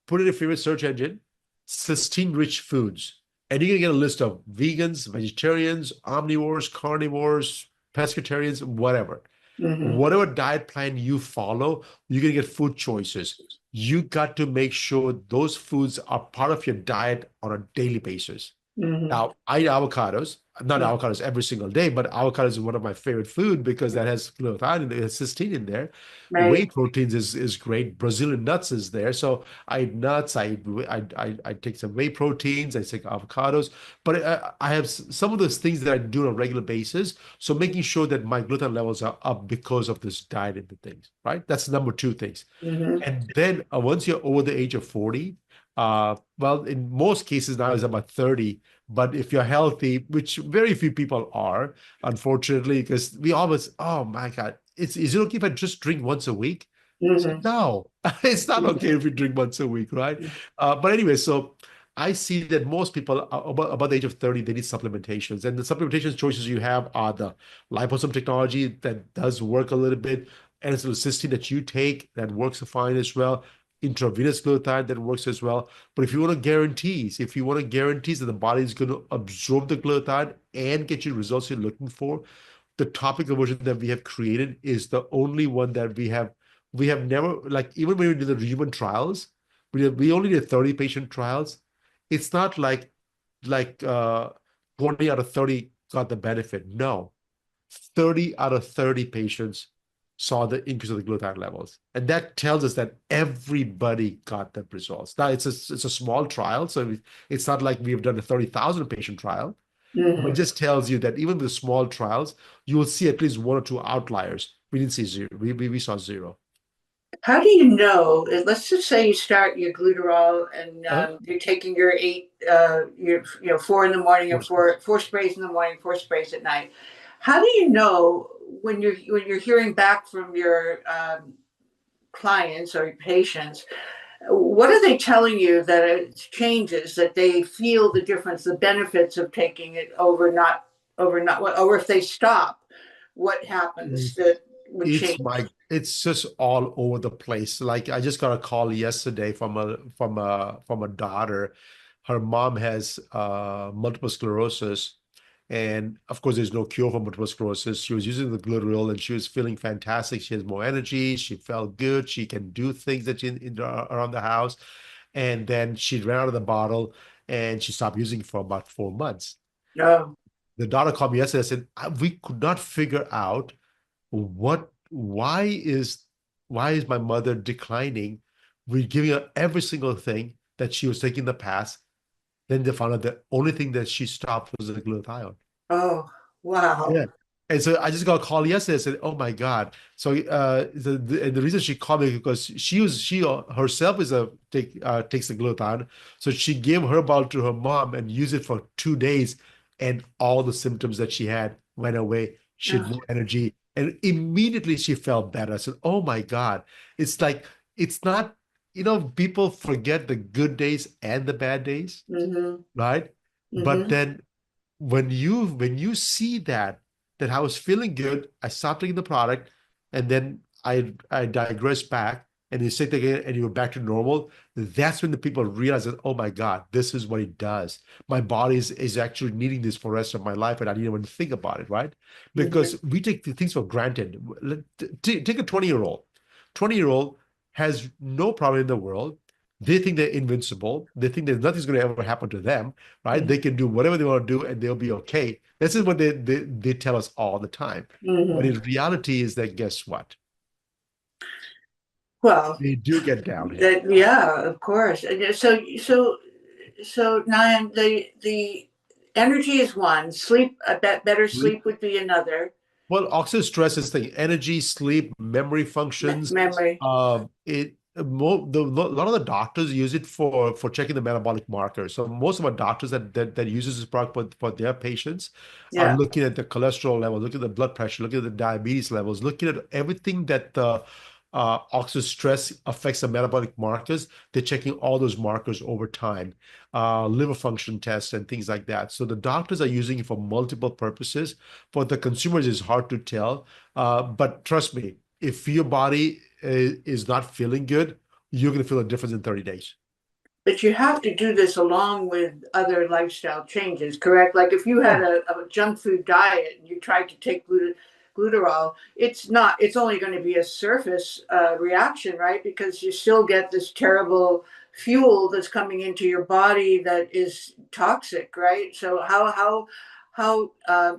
put in your favorite search engine, cysteine-rich foods, and you're gonna get a list of vegans, vegetarians, omnivores, carnivores, pescatarians, whatever. mhm. Whatever diet plan you follow, you're gonna get food choices. You got to make sure those foods are part of your diet on a daily basis. Hmm. Now, I eat avocados, not avocados every single day, but avocados is one of my favorite food because that has glutathione, it has cysteine in there. Whey Right. proteins is great. Brazilian nuts is there. So I eat nuts. I take some whey proteins. I take avocados. But I have some of those things that I do on a regular basis. So making sure that my gluten levels are up because of this diet and the things, right? That's number two things. Hmm. And then once you're over the age of 40, well, in most cases now it's about 30. But if you're healthy, which very few people are, unfortunately, because we always, oh my God, is it okay if I just drink once a week? So Hmm. no, it's not okay if you drink once a week, right? But anyway, so I see that most people are about the age of 30, they need supplementations. And the supplementation choices you have are the liposomal technology that does work a little bit, and it's cysteine that you take that works fine as well, intravenous glutathione that works as well. But if you want to guarantees that the body is going to absorb the glutathione and get you results you're looking for, the topical version that we have created is the only one that we have never, like, even when we did the human trials, we only did 30 patient trials. It's not like 20 out of 30 got the benefit. No, 30 out of 30 patients saw the increase of the glutathione levels. And that tells us that everybody got the results. Now, it's a small trial, so it's not like we've done a 30,000 patient trial, but it Hmm. just tells you that even with small trials, you will see at least one or two outliers. We didn't see zero. We saw zero. How do you know? Let's just say you start your glutarol and Uh, you're taking your four in the morning and four sprays in the morning, four sprays at night. How do you know when you're hearing back from your clients or your patients? What are they telling you that it changes? That they feel the difference, the benefits of taking it over not, or if they stop, what happens that would change? it's just all over the place. Like, I just got a call yesterday from a daughter. Her mom has multiple sclerosis, and of course there's no cure for multiple sclerosis. She was using the Glutaryl and she was feeling fantastic. She has more energy, she felt good, she can do things that around the house. And then she ran out of the bottle and she stopped using it for about 4 months. No. The daughter called me yesterday and said, We could not figure out what why is my mother declining? We're giving her every single thing that she was taking in the past. Then they found out the only thing that she stopped was the glutathione. Oh, wow. Yeah. And so I just got a call yesterday and said, "Oh my God!" So and the reason she called me because she herself takes the glutathione, so she gave her bottle to her mom and used it for 2 days, and all the symptoms that she had went away. She had more energy, and immediately she felt better. I said, "Oh my God!" It's like it's not, people forget the good days and the bad days, Mm-hmm. right? But Mm-hmm. then when you see that I was feeling good, I stopped taking the product, and then I digress back, and you sit again, and you're back to normal. That's when the people realize that, oh my God, this is what it does. My body is actually needing this for the rest of my life, and I didn't even think about it, right? Mm-hmm. Because we take the things for granted. Take a 20-year-old. 20-year-old has no problem in the world. They think they're invincible. They think that nothing's going to ever happen to them, right? They can do whatever they want to do and they'll be okay. This is what they tell us all the time. But Mm-hmm. in reality is that, guess what? Well, They do get downhill. that, yeah, of course. And so Nayan, the energy is one. Sleep, I bet better sleep would be another. Well, oxidative stress is the energy, sleep, memory functions. Memory. A lot of the doctors use it for checking the metabolic markers. So most of our doctors that uses this product for their patients are Yeah. looking at the cholesterol level, looking at the blood pressure, looking at the diabetes levels, looking at everything that the oxidative stress affects the metabolic markers. They're checking all those markers over time, liver function tests and things like that. So the doctors are using it for multiple purposes. For the consumers, it's hard to tell. But trust me, if your body is not feeling good, you're going to feel a difference in 30 days. But you have to do this along with other lifestyle changes, correct? Like if you had Oh, a junk food diet and you tried to take glutarol, it's only going to be a surface reaction, right? Because you still get this terrible fuel that's coming into your body that is toxic, right? So how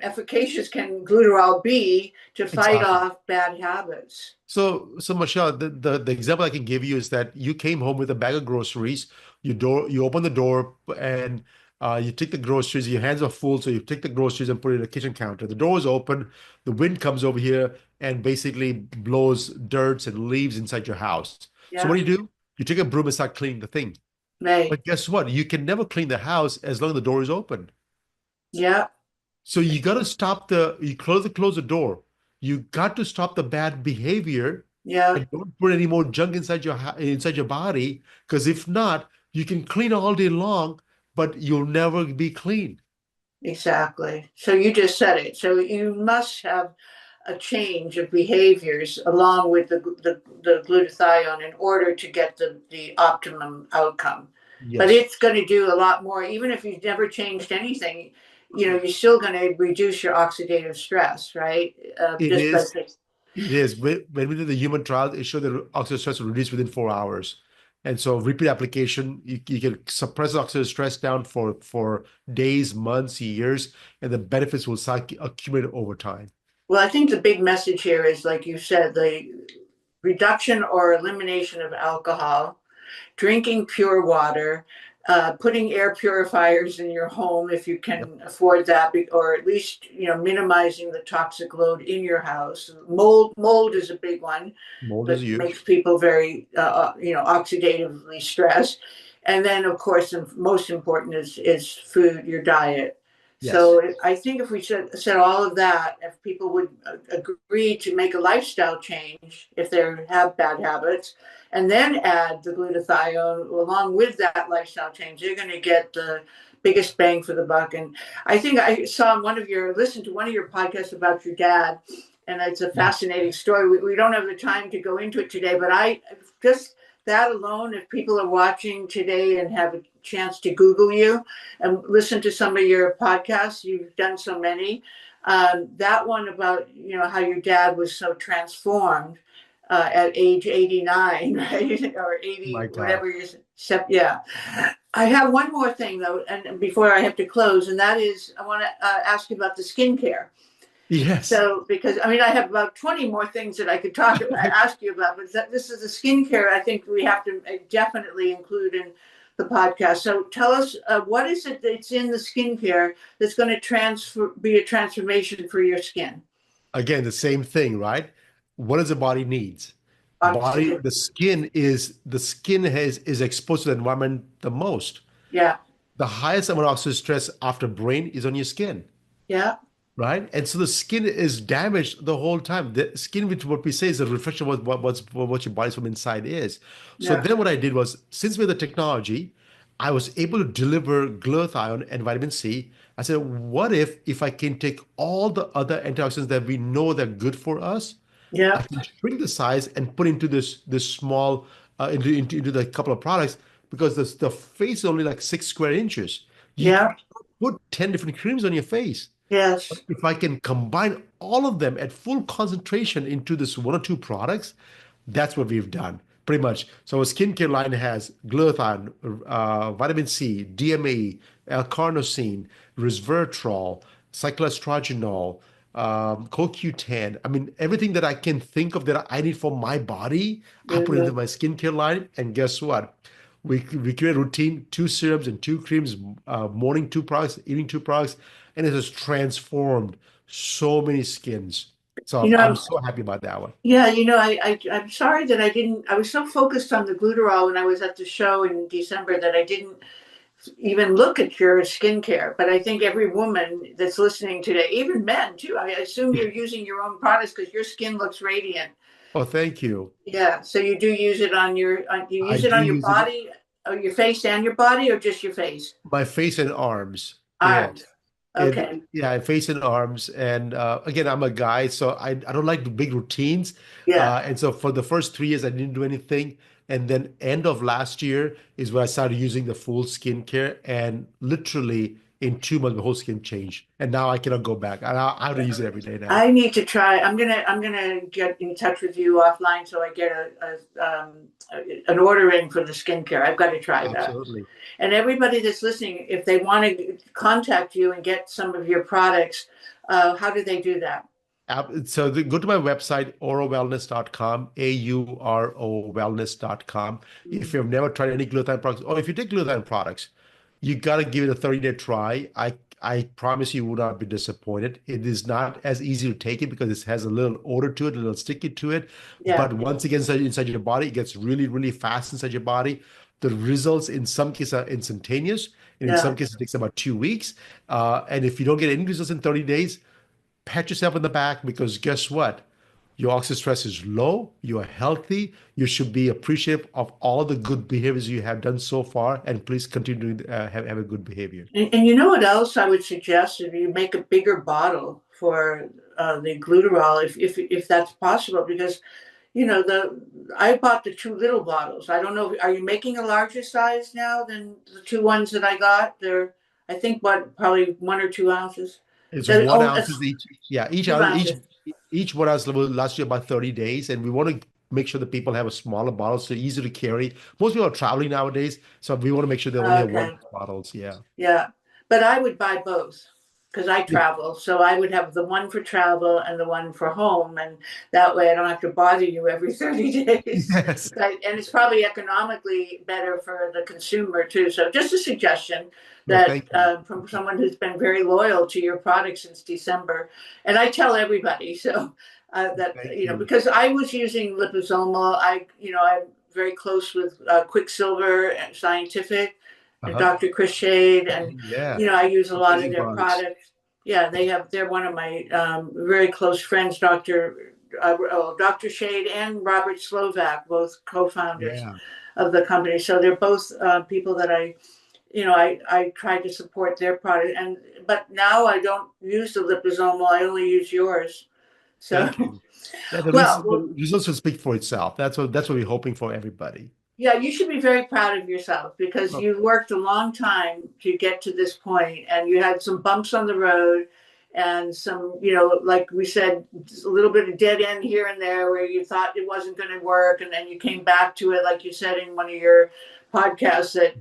efficacious can glutarol be to fight Exactly. off bad habits? So Michelle, the example I can give you is that you came home with a bag of groceries. You open the door and you take the groceries. Your hands are full, so you take the groceries and put it in the kitchen counter. The door is open. The wind comes over here and basically blows dirt and leaves inside your house. So what Yeah, do? You take a broom and start cleaning the thing. right. But guess what? You can never clean the house as long as the door is open. Yeah, So you got to you close the door. You got to stop the bad behavior yeah, and don't put any more junk inside inside your body. Because if not, you can clean all day long, but you'll never be clean. exactly. So you just said it. So you must have a change of behaviors along with the glutathione in order to get the optimum outcome. But Yes, it's going to do a lot more, even if you've never changed anything, you're still going to reduce your oxidative stress, right? it Just by, is. It is. When we did the human trial, it showed that oxidative stress will reduce within 4 hours. And so repeat application, you can suppress oxidative stress down for days, months, years, and the benefits will start accumulate over time. well, I think the big message here is, like you said, the reduction or elimination of alcohol, drinking pure water, putting air purifiers in your home if you Yep. can afford that, or at least minimizing the toxic load in your house. Mold is a big one Mold is that huge. makes people very oxidatively stressed. And then, of course, the most important is food, your diet. Yes. So I think if we said all of that, if people would agree to make a lifestyle change if they have bad habits, and then add the glutathione along with that lifestyle change, they're going to get the biggest bang for the buck. And I think I saw listened to one of your podcasts about your dad, and it's a Yeah. fascinating story. We don't have the time to go into it today, but I just that alone, if people are watching today and have a chance to Google you and listen to some of your podcasts, you've done so many. That one about how your dad was so transformed at age 89, right? Or 80, My God. whatever you said. Yeah. I have one more thing, though, and before I have to close, and that is I want to ask you about the skincare. Yes. So, because I mean, I have about 20 more things that I could ask you about, but this is the skincare I think we have to definitely include in the podcast. So, tell us what is it that's in the skincare that's going to be a transformation for your skin? Again, the same thing, right? What does the body needs? Oxidative. The skin is exposed to the environment the most. Yeah. The highest amount of oxidative stress after brain is on your skin, Yeah. right? And so the skin is damaged the whole time. The skin, which what we say is a reflection of what your body from inside is. So Yeah. then what I did was, since we had the technology, I was able to deliver glutathione and vitamin C. I said, what if I can take all the other antioxidants that we know that are good for us, I Yeah. can shrink the size and put into this small into the couple of products because the face is only like 6 square inches. You Yeah. can put 10 different creams on your face. Yes. If I can combine all of them at full concentration into this one or two products, that's what we've done pretty much. So our skincare line has glutathione, vitamin C, DMA, L-carnosine, resveratrol, cycloestragenol, CoQ10. I mean, everything that I can think of that I need for my body, I put into Mhm. my skincare line. And guess what? We create a routine, two serums and two creams, morning two products, evening two products, and it has transformed so many skins. So You know, I'm I'm so happy about that one. Yeah, I'm sorry that I didn't. I was so focused on the glutarol when I was at the show in December that I didn't even look at your skincare. But I think every woman that's listening today, even men too, I assume you're using your own products because your skin looks radiant. Oh, thank you. Yeah, so you do use it you I use it do on your use it body, or your face and your body, or just your face? my face and arms. Yeah. Arms. It, Okay. yeah, face and arms. And again, I'm a guy, so I don't like the big routines. Yeah. And so for the first 3 years, I didn't do anything. And then end of last year is when I started using the full skincare. And literally in 2 months, my whole skin changed. And now I cannot go back. And I have to use it every day now. I need to try. I'm gonna get in touch with you offline so I get an order in for the skincare. I've got to try that. Absolutely. And everybody that's listening, if they want to contact you and get some of your products, how do they do that? So go to my website, aurowellness.com, AURO wellness.com. If you've never tried any glutathione products, or if you take glutathione products, you got to give it a 30-day try. I promise you will not be disappointed. It is not as easy to take it because it has a little odor to it, a little sticky to it. Yeah. But once it gets inside your body, it gets really, really fast inside your body. The results in some cases are instantaneous, and in Yeah. some cases it takes about 2 weeks. And if you don't get any results in 30 days, pat yourself in the back, because guess what? Your oxygen stress is low. You are healthy. You should be appreciative of all the good behaviors you have done so far, and please continue to have a good behavior. And you know what else I would suggest? If you make a bigger bottle for the Glutaryl, if that's possible, because you know I bought the 2 little bottles. I don't know. Are you making a larger size now than the 2 ones that I got? They're, I think, probably 1 or 2 ounces. It's That- 1 oh, ounces each. Yeah, 2 ounces. each 1 ounce will last you about 30 days, and we want to make sure that people have a smaller bottle so easy to carry. Most people are traveling nowadays, so we want to make sure they only have 1 Okay. bottles. Yeah. Yeah, but I would buy both because I Yeah. travel. So I would have the one for travel and the one for home, and that way I don't have to bother you every 30 days. Yes. And it's probably economically better for the consumer too. So just a suggestion No, that thank you. from someone who's been very loyal to your product since December, and I tell everybody. So that Thank you know, you. because I was using liposomal. I'm very close with Quicksilver and Scientific and Dr. Chris Shade, and Yeah. I use a lot of Amazing their products. products. Yeah, they're one of my very close friends, Dr. Shade and Robert Slovak, both co-founders Yeah. of the company. So they're both people that I try to support their product, but now I don't use the liposomal. I only use yours. So, Thank you. Yeah, well, the results will speak for itself. That's what we're hoping for everybody. yeah, you should be very proud of yourself because Oh, you worked a long time to get to this point, and you had some bumps on the road and some, like we said, a little bit of dead end here and there where you thought it wasn't going to work, and then you came back to it, like you said in one of your podcasts that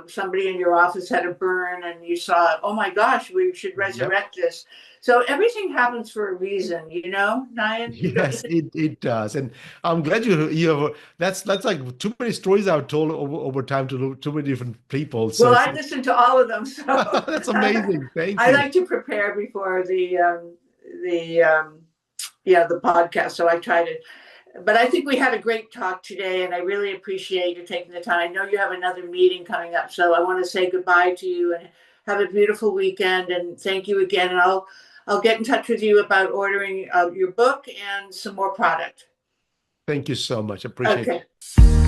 somebody in your office had a burn, and you saw, oh my gosh, we should Yep. resurrect this. So everything happens for a reason, Nayan? Yes, it does, and I'm glad you have. That's like too many stories I've told over time to too many different people. So Well, I listened to all of them, so that's amazing. Thank I you. like to prepare before the podcast. So I try to, but I think we had a great talk today, and I really appreciate you taking the time. I know you have another meeting coming up, so I want to say goodbye to you and have a beautiful weekend. And thank you again. And I'll get in touch with you about ordering your book and some more product. Thank you so much. Appreciate it. Okay.